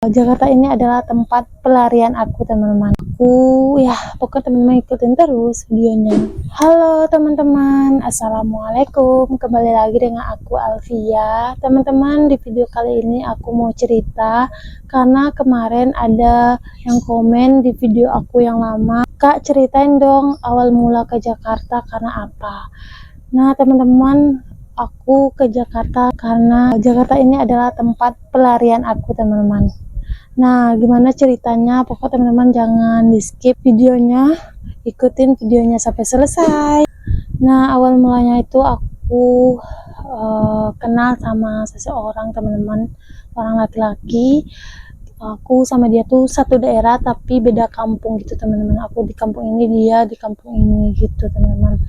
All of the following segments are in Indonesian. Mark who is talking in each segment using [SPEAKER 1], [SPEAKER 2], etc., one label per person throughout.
[SPEAKER 1] Jakarta ini adalah tempat pelarian aku, teman-teman. Pokoknya teman-teman ikutin terus videonya. Halo teman-teman, assalamualaikum. Kembali lagi dengan aku Alfia. Teman-teman, di video kali ini aku mau cerita karena kemarin ada yang komen di video aku yang lama. Kak, ceritain dong awal mula ke Jakarta karena apa? Nah teman-teman, aku ke Jakarta karena Jakarta ini adalah tempat pelarian aku, teman-teman. Nah, gimana ceritanya? Pokoknya teman-teman jangan di skip videonya, ikutin videonya sampai selesai. Nah, awal mulanya itu aku kenal sama seseorang, teman-teman, orang laki-laki. Aku sama dia tuh satu daerah tapi beda kampung gitu, teman-teman. Aku di kampung ini, dia di kampung ini gitu, teman-teman.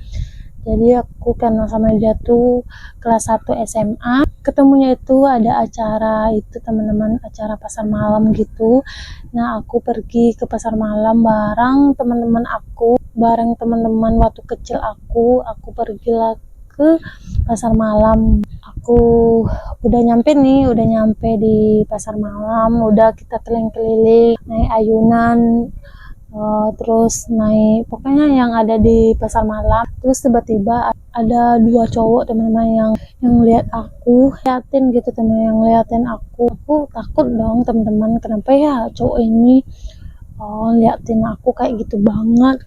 [SPEAKER 1] Jadi aku kenal sama dia tuh kelas 1 SMA. Ketemunya itu ada acara itu, teman-teman, acara pasar malam gitu. Nah, aku pergi ke pasar malam bareng teman-teman aku, bareng teman-teman waktu kecil aku pergilah ke pasar malam. Aku udah nyampe di pasar malam, udah kita keliling-keliling, naik ayunan, terus naik pokoknya yang ada di pasar malam. Terus tiba-tiba ada dua cowok, teman-teman, yang lihat aku, liatin gitu, teman, yang liatin aku takut dong, teman-teman. Kenapa ya cowok ini liatin aku kayak gitu banget.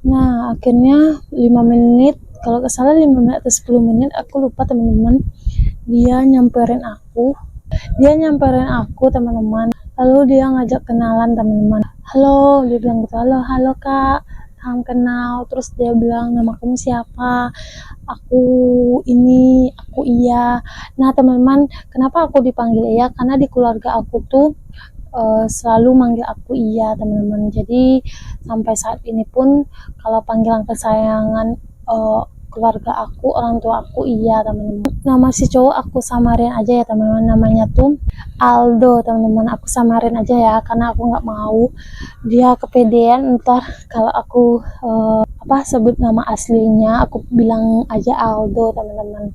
[SPEAKER 1] Nah, akhirnya 5 menit, kalau gak salah 5 menit atau 10 menit, aku lupa, teman-teman. Dia nyamperin aku, teman-teman. Lalu dia ngajak kenalan, teman-teman. Halo, dia bilang gitu. Halo kak, salam kenal. Terus dia bilang, nama kamu siapa? Aku Iya. Nah teman-teman, kenapa aku dipanggil Iya? Karena di keluarga aku tuh selalu manggil aku Iya, teman-teman. Jadi sampai saat ini pun kalau panggilan kesayangan keluarga aku, orang tua aku Iya, teman-teman. Nama si cowok aku samarin aja ya, teman-teman. Namanya tuh Aldo, teman-teman. Aku samarin aja ya, karena aku nggak mau dia kepedean ntar kalau aku sebut nama aslinya. Aku bilang aja Aldo, teman-teman.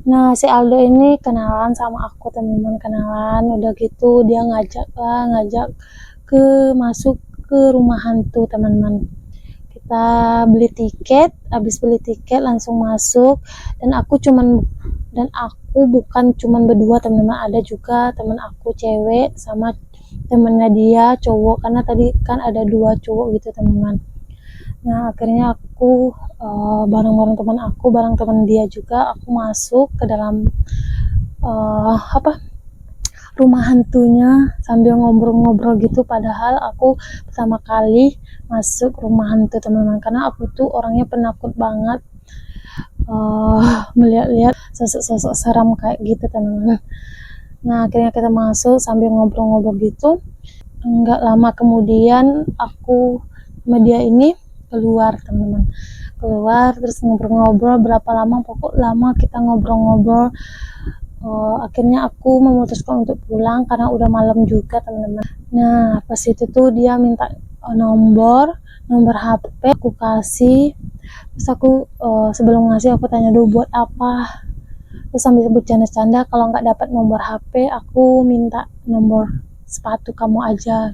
[SPEAKER 1] Nah, si Aldo ini kenalan sama aku, teman-teman, kenalan. Udah gitu dia ngajak masuk ke rumah hantu, teman-teman. Kita habis beli tiket langsung masuk, dan aku bukan cuman berdua, teman-teman. Ada juga teman aku cewek sama temennya dia cowok, karena tadi kan ada dua cowok gitu, teman-teman. Nah, akhirnya aku bareng teman dia juga, aku masuk ke dalam rumah hantunya sambil ngobrol-ngobrol gitu. Padahal aku pertama kali masuk rumah hantu, teman-teman, karena aku tuh orangnya penakut banget melihat-lihat sosok-sosok seram kayak gitu, teman-teman. Nah, akhirnya kita masuk sambil ngobrol-ngobrol gitu. Enggak lama kemudian aku sama dia ini keluar, teman-teman. Keluar terus ngobrol-ngobrol berapa lama, pokok lama kita ngobrol-ngobrol. Akhirnya aku memutuskan untuk pulang karena udah malam juga, teman-teman. Nah, pas itu tuh dia minta nomor HP, aku kasih. Terus aku sebelum ngasih aku tanya dulu buat apa. Terus sambil bercanda-canda, kalau nggak dapat nomor HP aku minta nomor sepatu kamu aja.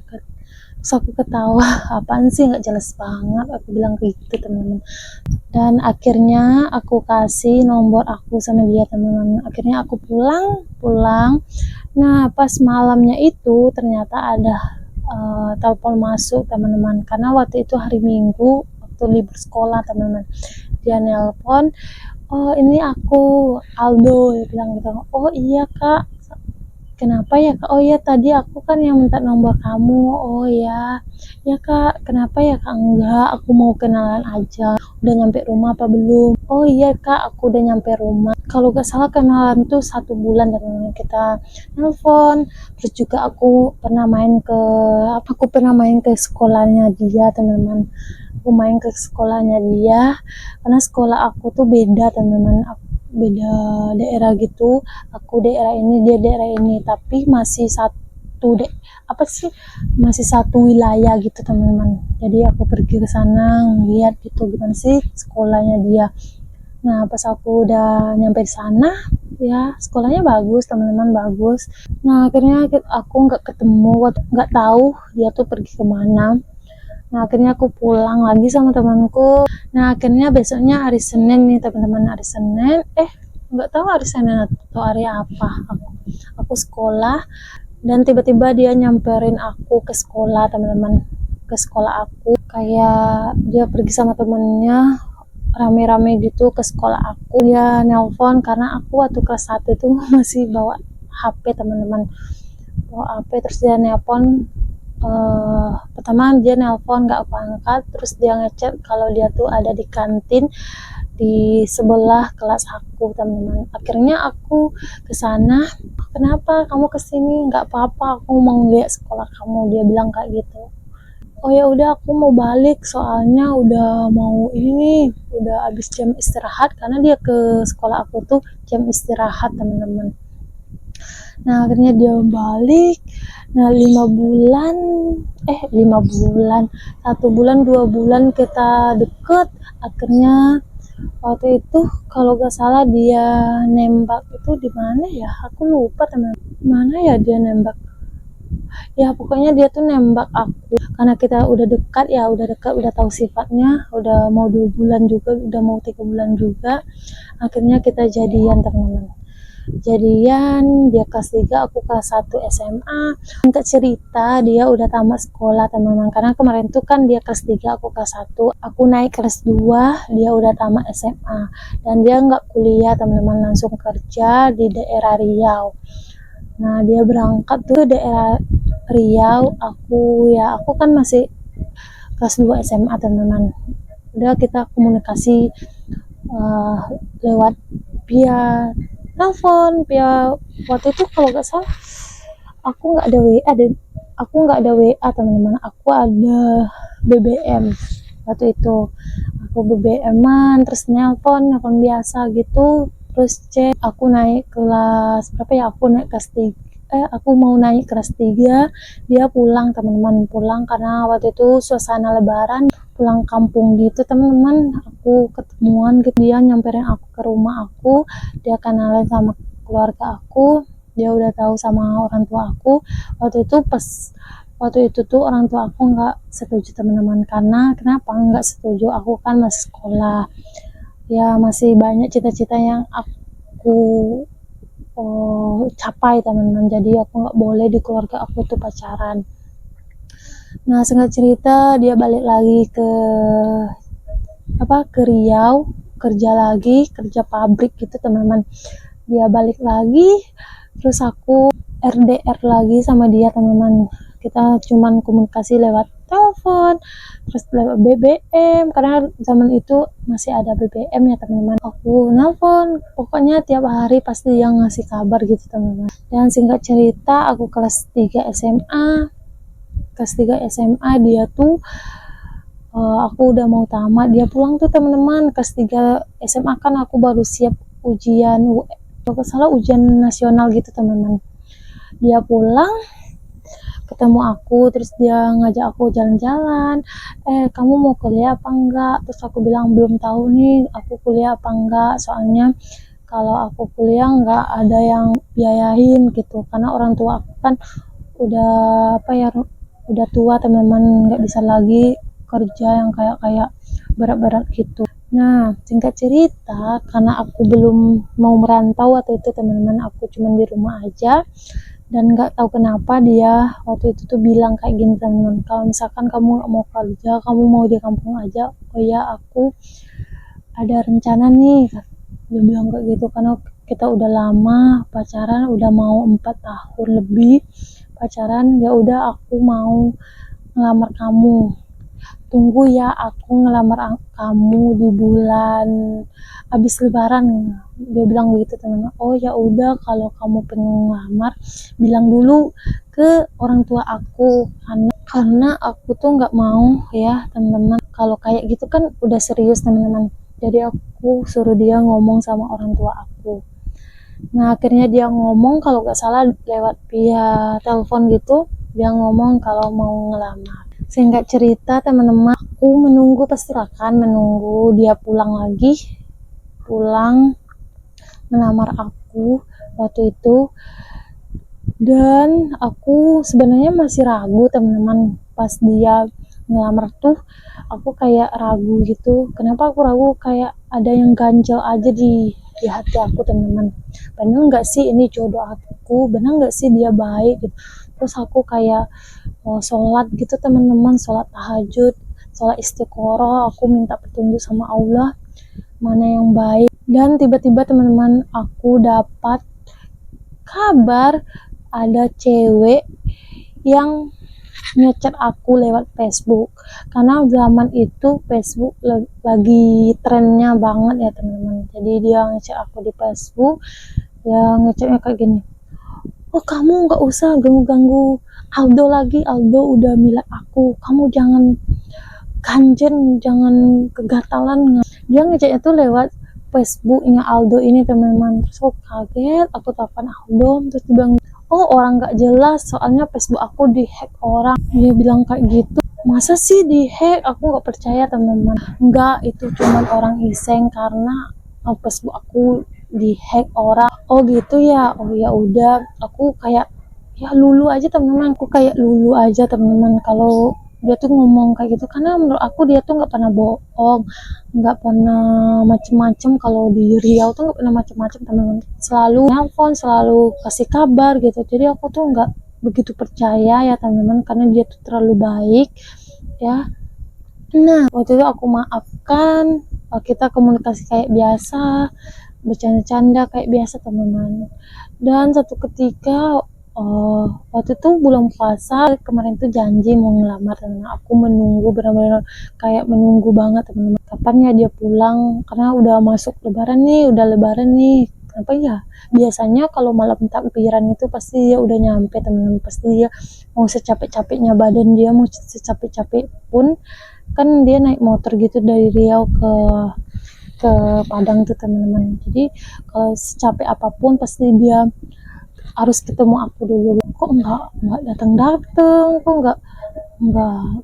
[SPEAKER 1] Terus aku ketawa, apaan sih, nggak jelas banget, aku bilang gitu, teman-teman. Dan akhirnya aku kasih nomor aku sama dia, teman-teman. Akhirnya aku pulang. Nah, pas malamnya itu ternyata ada telepon masuk, teman-teman, karena waktu itu hari Minggu, waktu libur sekolah, teman-teman. Dia nelpon, oh ini aku Aldo, dia bilang gitu. Oh iya kak, kenapa ya kak? Oh ya, tadi aku kan yang minta nomor kamu. Oh ya kak, kenapa ya kak? Enggak, aku mau kenalan aja. Udah nyampe rumah apa belum? Oh iya kak, aku udah nyampe rumah. Kalau gak salah kenalan tuh 1 bulan, dan kita nelpon. Terus juga aku pernah main ke sekolahnya dia, teman-teman. Aku main ke sekolahnya dia karena sekolah aku tuh beda, teman-teman. Beda daerah gitu, aku daerah ini, dia daerah ini, tapi masih satu wilayah gitu, teman-teman. Jadi aku pergi ke sana ngeliat gitu gimana sih sekolahnya dia. Nah, pas aku udah nyampe di sana, ya sekolahnya bagus, teman-teman bagus. Nah akhirnya aku nggak ketemu, nggak tahu dia tuh pergi kemana. Nah akhirnya aku pulang lagi sama temanku. Nah akhirnya besoknya hari Senin nih teman-teman, hari Senin nggak tahu hari Senin atau hari apa, aku sekolah dan tiba-tiba dia nyamperin aku ke sekolah teman-teman, ke sekolah aku, kayak dia pergi sama temennya rame-rame gitu ke sekolah aku. Dia nelpon karena aku waktu kelas 1 itu masih bawa HP teman-teman, bawa HP. Terus dia nelpon, pertama dia nelpon nggak aku angkat, terus dia ngechat kalau dia tuh ada di kantin di sebelah kelas aku teman-teman. Akhirnya aku ke sana, kenapa kamu kesini? Nggak apa-apa, aku mau lihat sekolah kamu, dia bilang kayak gitu. Oh ya udah, aku mau balik soalnya udah mau ini, udah habis jam istirahat karena dia ke sekolah aku tuh jam istirahat teman-teman. Nah akhirnya dia balik. Nah 5 bulan, 1 bulan 2 bulan kita deket. Akhirnya waktu itu kalau gak salah dia nembak itu di mana ya, aku lupa teman, mana ya dia nembak. Ya pokoknya dia tuh nembak aku karena kita udah dekat ya, udah dekat, udah tahu sifatnya, udah mau 2 bulan juga, udah mau 3 bulan juga. Akhirnya kita jadian teman-teman, jadian. Dia kelas 3, aku kelas 1 SMA. Singkat cerita dia udah tamat sekolah teman-teman, karena kemarin tuh kan dia kelas 3, aku kelas 1, aku naik kelas 2, dia udah tamat SMA. Dan dia nggak kuliah teman-teman, langsung kerja di daerah Riau. Nah dia berangkat tuh daerah Riau, aku kan masih kelas 2 SMA teman-teman. Udah kita komunikasi lewat via telepon, via waktu itu kalau nggak salah aku nggak ada WA dan aku nggak ada WA teman-teman, aku ada BBM waktu itu. Aku BBM-an, terus nelpon biasa gitu. Terus cek aku naik kelas berapa ya, aku naik kelas 3, aku mau naik kelas 3, dia pulang teman-teman, pulang karena waktu itu suasana lebaran, pulang kampung gitu teman-teman. Aku ketemuan gitu, dia nyamperin aku ke rumah aku, dia kenalin sama keluarga aku, dia udah tahu sama orang tua aku. Waktu itu tuh orang tua aku nggak setuju teman-teman, karena kenapa nggak setuju, aku kan masih sekolah ya, masih banyak cita-cita yang aku capai teman-teman, jadi aku nggak boleh di keluarga aku tuh pacaran. Nah singkat cerita dia balik lagi ke Riau, kerja pabrik gitu teman-teman. Dia balik lagi, terus aku RDR lagi sama dia teman-teman. Kita cuman komunikasi lewat telepon, terus lewat BBM, karena zaman itu masih ada BBM ya teman-teman. Aku nelpon, pokoknya tiap hari pasti dia ngasih kabar gitu teman-teman. Dan singkat cerita aku kelas 3 SMA, dia tuh aku udah mau tamat, dia pulang tuh teman-teman. Kelas 3 SMA kan aku baru siap ujian, kalau salah ujian nasional gitu teman-teman. Dia pulang ketemu aku, terus dia ngajak aku jalan-jalan, kamu mau kuliah apa enggak? Terus aku bilang belum tahu nih aku kuliah apa enggak, soalnya kalau aku kuliah nggak ada yang biayain gitu, karena orang tua aku kan udah udah tua teman-teman, nggak bisa lagi kerja yang kayak berat-berat gitu. Nah singkat cerita, karena aku belum mau merantau waktu itu teman-teman, aku cuma di rumah aja. Dan nggak tahu kenapa dia waktu itu tuh bilang kayak gini teman-teman, kalau misalkan kamu nggak mau kerja, kamu mau di kampung aja. Oh ya, aku ada rencana nih, dia bilang kayak gitu, karena kita udah lama pacaran, udah mau 4 tahun lebih pacaran. Ya udah, aku mau ngelamar kamu, tunggu ya aku ngelamar kamu di bulan habis lebaran, dia bilang begitu teman-teman. Oh ya udah, kalau kamu pengen ngelamar bilang dulu ke orang tua aku, karena aku tuh nggak mau ya teman-teman, kalau kayak gitu kan udah serius teman-teman. Jadi aku suruh dia ngomong sama orang tua aku. Nah akhirnya dia ngomong, kalau nggak salah lewat via telepon gitu, dia ngomong kalau mau ngelamar. Singkat cerita teman-teman, aku menunggu, pasti akan menunggu dia pulang lagi, pulang melamar aku. aku waktu itu. Dan aku sebenarnya masih ragu teman-teman, pas dia ngelamar tuh aku kayak ragu gitu. Kenapa aku ragu? Kayak ada yang ganjel aja di hati aku teman-teman. Bener nggak sih ini jodoh aku? Bener nggak sih dia baik gitu? Terus aku kayak sholat gitu teman-teman, sholat tahajud, sholat istiqoroh, aku minta petunjuk sama Allah mana yang baik. Dan tiba-tiba teman-teman, aku dapat kabar ada cewek yang ngechat aku lewat Facebook, karena zaman itu Facebook lagi trennya banget ya teman-teman. Jadi dia ngechat aku di Facebook, ya ngechatnya kayak gini, oh kamu nggak usah ganggu-ganggu Aldo lagi, Aldo udah milik aku, kamu jangan ganjen, jangan kegatalan. Dia ngechatnya tuh lewat Facebooknya Aldo ini teman-teman. Terus aku kaget, aku telepon Aldo, terus dia bilang, oh orang gak jelas, soalnya Facebook aku dihack orang. Dia bilang kayak gitu. Masa sih dihack? Aku gak percaya teman-teman. Enggak, itu cuman orang iseng karena Facebook aku dihack orang. Oh gitu ya. Oh ya udah, aku kayak ya lulu aja teman-teman. Aku kayak lulu aja teman-teman kalau dia tuh ngomong kayak gitu, karena menurut aku dia tuh nggak pernah bohong, nggak pernah macem-macem. Kalau di Riau tuh nggak pernah macem-macem teman-teman, selalu nelpon, selalu kasih kabar gitu. Jadi aku tuh nggak begitu percaya ya teman-teman, karena dia tuh terlalu baik ya. Nah waktu itu aku maafkan, kita komunikasi kayak biasa, bercanda-canda kayak biasa teman-teman. Dan satu ketika waktu itu bulan puasa kemarin tuh janji mau ngelamar teman-teman. Aku menunggu benar-benar kayak menunggu banget teman-teman, kapan ya dia pulang, karena udah masuk lebaran nih, udah lebaran nih. Apa ya, biasanya kalau malam takbiran itu pasti dia udah nyampe teman-teman. Pasti dia mau secapek-capeknya badan dia, mau secapek-capek pun kan dia naik motor gitu dari Riau ke Padang tuh teman-teman. Jadi kalau secapek apapun pasti dia harus ketemu aku dulu. Kok nggak datang-datang, kok nggak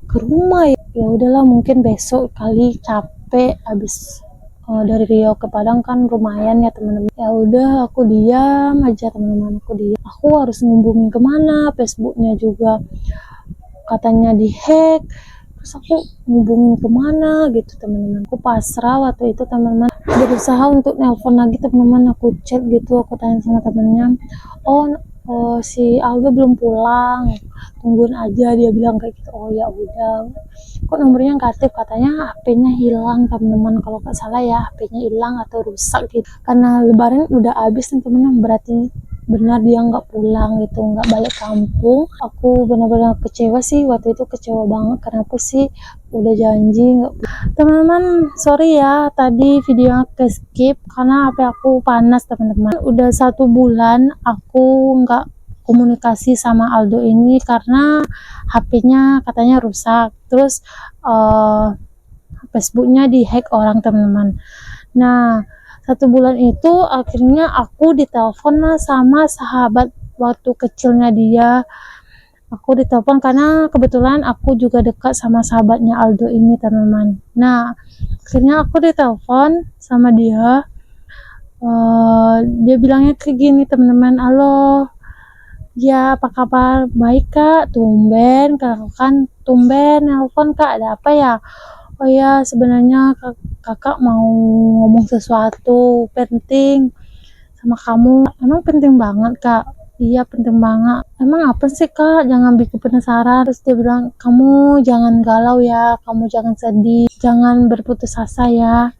[SPEAKER 1] ke rumah ya? Ya udahlah, mungkin besok kali, capek habis dari Riau ke Padang kan lumayan ya teman-teman. Ya udah aku diam aja teman-teman, aku diam. Aku harus ngubungin kemana? Facebooknya juga katanya dihack, terus aku ngubungin kemana gitu teman-teman. Aku pasrah waktu itu teman-teman, berusaha untuk nelpon lagi teman-teman. Aku chat gitu, aku tanya sama temennya, si Aldo belum pulang, tungguin aja, dia bilang kayak gitu. Oh ya udah, kok nomornya nggak aktif, katanya HP-nya hilang teman-teman, kalau nggak salah ya HP-nya hilang atau rusak gitu, karena lebaran udah habis nih teman-teman. Berarti benar dia nggak pulang gitu, nggak balik kampung. Aku benar-benar kecewa sih waktu itu, kecewa banget. Kenapa sih udah janji nggak. Teman-teman sorry ya tadi videonya ke skip karena HP aku panas teman-teman. Udah 1 bulan aku nggak komunikasi sama Aldo ini karena HP-nya katanya rusak, terus Facebooknya dihack orang teman-teman. Nah 1 bulan itu akhirnya aku ditelepon lah sama sahabat waktu kecilnya dia. Aku ditelepon karena kebetulan aku juga dekat sama sahabatnya Aldo ini teman-teman. Nah akhirnya aku ditelepon sama dia. Dia bilangnya kayak gini teman-teman, halo ya apa kabar, baik kak, tumben kakak kan, tumben nelpon kak, ada apa ya? Oh ya sebenarnya kakak mau ngomong sesuatu penting sama kamu. Emang penting banget kak? Iya penting banget. Emang apa sih kak? Jangan bikin penasaran. Terus dia bilang, kamu jangan galau ya, kamu jangan sedih, jangan berputus asa ya,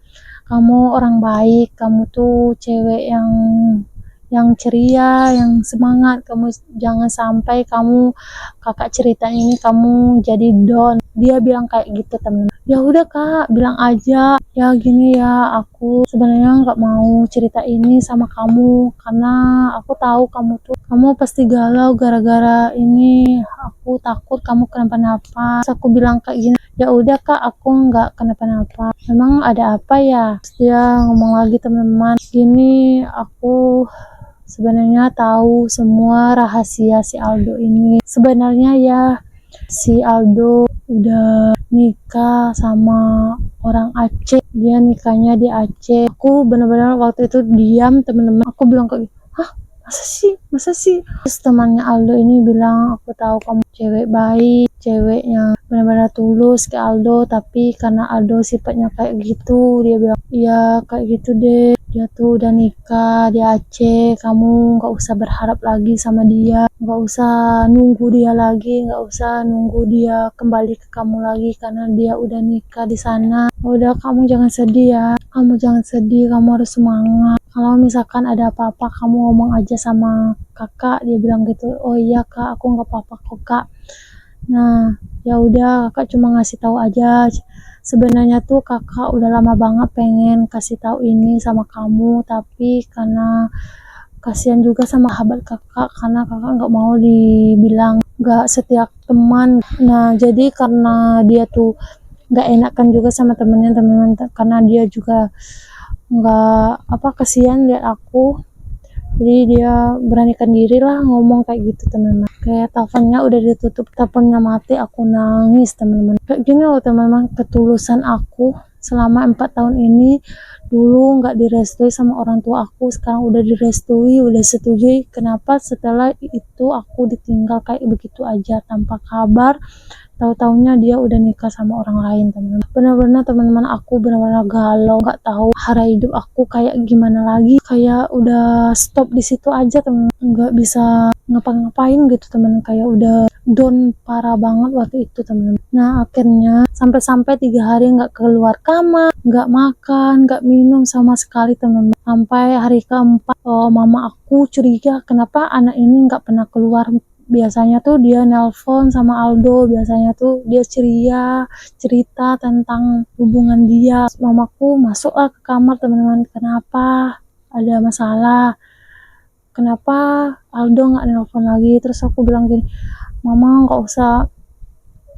[SPEAKER 1] kamu orang baik, kamu tuh cewek yang ceria, yang semangat. Kamu jangan sampai kamu kakak cerita ini kamu jadi down. Dia bilang kayak gitu temen. Ya udah kak, bilang aja ya gini ya, aku sebenarnya nggak mau cerita ini sama kamu karena aku tahu kamu pasti galau gara-gara ini. Aku takut kamu kenapa-napa. Terus aku bilang kayak gini, ya udah kak, aku nggak kenapa-napa. Memang ada apa ya? Terus dia ngomong lagi teman-teman, gini, aku sebenarnya tahu semua rahasia si Aldo ini. Sebenarnya ya si Aldo udah nikah sama orang Aceh. Dia nikahnya di Aceh. Aku benar-benar waktu itu diam teman-teman. Aku bilang kayak, masa sih. Terus temannya Aldo ini bilang, aku tahu kamu cewek baik, ceweknya benar-benar tulus ke Aldo, tapi karena Aldo sifatnya kayak gitu, dia bilang ya kayak gitu deh, dia tuh udah nikah di Aceh, kamu nggak usah berharap lagi sama dia, nggak usah nunggu dia lagi, nggak usah nunggu dia kembali ke kamu lagi karena dia udah nikah di sana. Udah, kamu jangan sedih ya, kamu jangan sedih, kamu harus semangat. Kalau misalkan ada apa-apa kamu ngomong aja sama kakak, dia bilang gitu. Oh iya kak, aku nggak apa-apa kok kak. Nah ya udah, kakak cuma ngasih tahu aja. Sebenarnya tuh kakak udah lama banget pengen kasih tahu ini sama kamu, tapi karena kasihan juga sama sahabat kakak, karena kakak nggak mau dibilang nggak setiap teman. Nah jadi karena dia tuh nggak enakan juga sama temennya, teman karena dia juga nggak apa, kasihan lihat aku, jadi dia beranikan diri lah ngomong kayak gitu teman-teman. Kayak teleponnya udah ditutup, teleponnya mati, aku nangis teman-teman. Kayak gini loh teman-teman, ketulusan aku selama 4 tahun ini. Dulu nggak direstui sama orang tua aku, sekarang udah direstui, udah setujui. Kenapa setelah itu aku ditinggal kayak begitu aja tanpa kabar? Tahu-taunya dia udah nikah sama orang lain teman-teman. Benar-benar teman-teman, aku benar-benar galau, nggak tahu arah hidup aku kayak gimana lagi. Kayak udah stop di situ aja teman, nggak bisa ngapa-ngapain gitu teman, kayak udah down parah banget waktu itu teman. Nah akhirnya sampai-sampai 3 hari nggak keluar kamar, nggak makan, nggak minum sama sekali teman. Sampai hari keempat, mama aku curiga kenapa anak ini nggak pernah keluar. Biasanya tuh dia nelpon sama Aldo, biasanya tuh dia ceria, cerita tentang hubungan dia. Mamaku masuklah ke kamar teman-teman, kenapa, ada masalah, kenapa Aldo nggak nelpon lagi. Terus aku bilang gini, mama nggak usah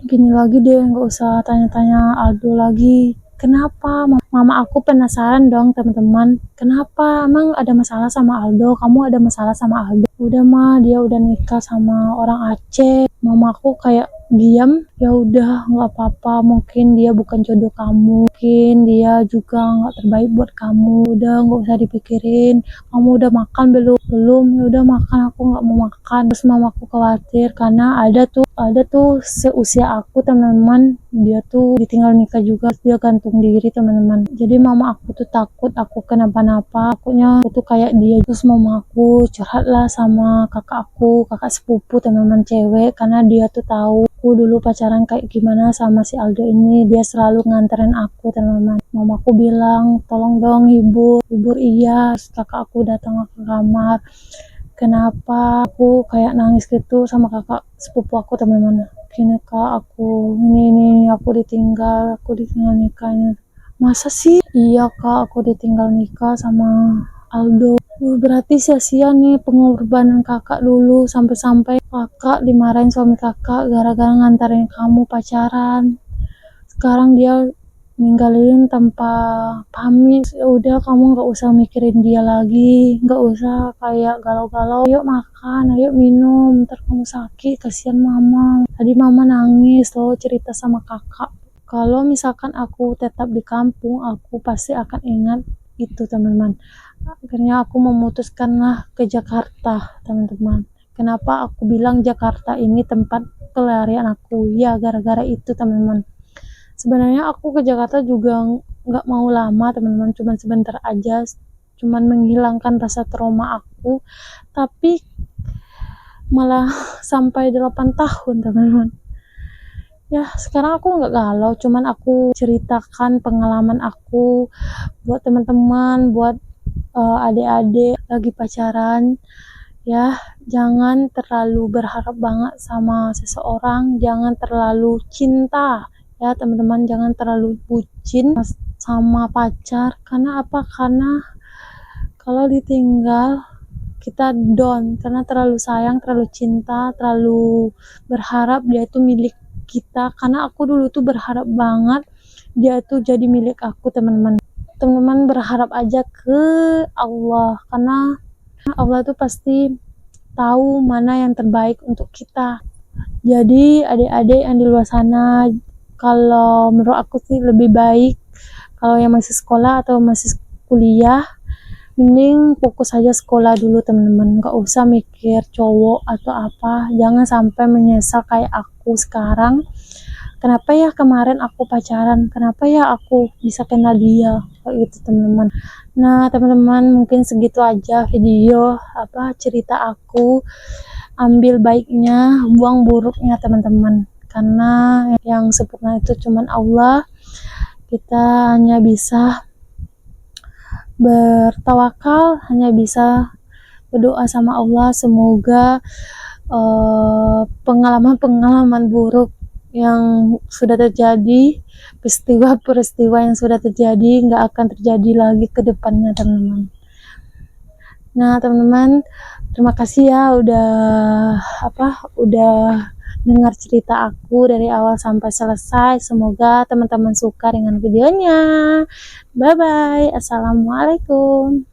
[SPEAKER 1] gini lagi deh, nggak usah tanya-tanya Aldo lagi. Kenapa? Mama aku penasaran dong teman-teman, kenapa, emang ada masalah sama Aldo, kamu ada masalah sama Aldo? Udah mah, dia udah nikah sama orang Aceh. Mama aku kayak diam, ya udah nggak apa-apa, mungkin dia bukan jodoh kamu, mungkin dia juga nggak terbaik buat kamu, udah nggak usah dipikirin. Kamu udah makan belum? Ya udah makan, aku nggak mau makan. Terus mamaku khawatir karena ada tuh seusia aku teman-teman, dia tuh ditinggal nikah juga, dia gantung diri teman-teman. Jadi mama aku tuh takut aku kenapa-napa, takutnya aku tuh kayak dia. Terus mama aku curhat lah sama kakak aku, kakak sepupu teman-teman cewek, karena dia tuh tahu aku dulu pacaran kayak gimana sama si Aldo ini. Dia selalu nganterin aku teman-teman. Mama aku bilang tolong dong hibur iya. Terus kakak aku datang ke kamar, kenapa aku kayak nangis gitu sama kakak sepupu aku teman-teman. Gini kak, aku ini aku ditinggal nikahnya. Masa sih? Iya kak, aku ditinggal nikah sama Aldo. Berarti sia-sia nih pengorbanan kakak dulu, sampai-sampai kakak dimarahin suami kakak gara-gara ngantarin kamu pacaran. Sekarang dia ninggalin tanpa pamit. Ya udah, kamu nggak usah mikirin dia lagi, nggak usah kayak galau-galau. Ayo makan, ayo minum, ntar kamu sakit, kasihan mama. Tadi mama nangis loh cerita sama kakak. Kalau misalkan aku tetap di kampung, aku pasti akan ingat itu teman-teman. Akhirnya aku memutuskanlah ke Jakarta teman-teman. Kenapa aku bilang Jakarta ini tempat pelarian aku? Ya gara-gara itu teman-teman. Sebenarnya aku ke Jakarta juga nggak mau lama teman-teman, cuman sebentar aja, cuman menghilangkan rasa trauma aku, tapi malah sampai 8 tahun teman-teman. Ya sekarang aku nggak galau, cuman aku ceritakan pengalaman aku buat teman-teman, buat adik-adik lagi pacaran. Ya jangan terlalu berharap banget sama seseorang, jangan terlalu cinta ya teman-teman, jangan terlalu bucin sama pacar. Karena apa? Karena kalau ditinggal kita down, karena terlalu sayang, terlalu cinta, terlalu berharap dia itu milik kita. Karena aku dulu tuh berharap banget dia tuh jadi milik aku teman-teman. Teman-teman berharap aja ke Allah, karena Allah tuh pasti tahu mana yang terbaik untuk kita. Jadi adik-adik yang di luar sana, kalau menurut aku sih lebih baik kalau yang masih sekolah atau masih kuliah, Mending fokus aja sekolah dulu teman-teman, gak usah mikir cowok atau apa. Jangan sampai menyesal kayak aku sekarang, kenapa ya kemarin aku pacaran, kenapa ya aku bisa kenal dia, kayak gitu teman-teman. Nah teman-teman, mungkin segitu aja video cerita aku. Ambil baiknya, buang buruknya teman-teman, karena yang sempurna itu cuman Allah. Kita hanya bisa bertawakal, hanya bisa berdoa sama Allah, semoga pengalaman-pengalaman buruk yang sudah terjadi, peristiwa-peristiwa yang sudah terjadi nggak akan terjadi lagi ke depannya teman-teman. Nah teman-teman, terima kasih ya udah dengar cerita aku dari awal sampai selesai. Semoga teman-teman suka dengan videonya. Bye bye, assalamualaikum.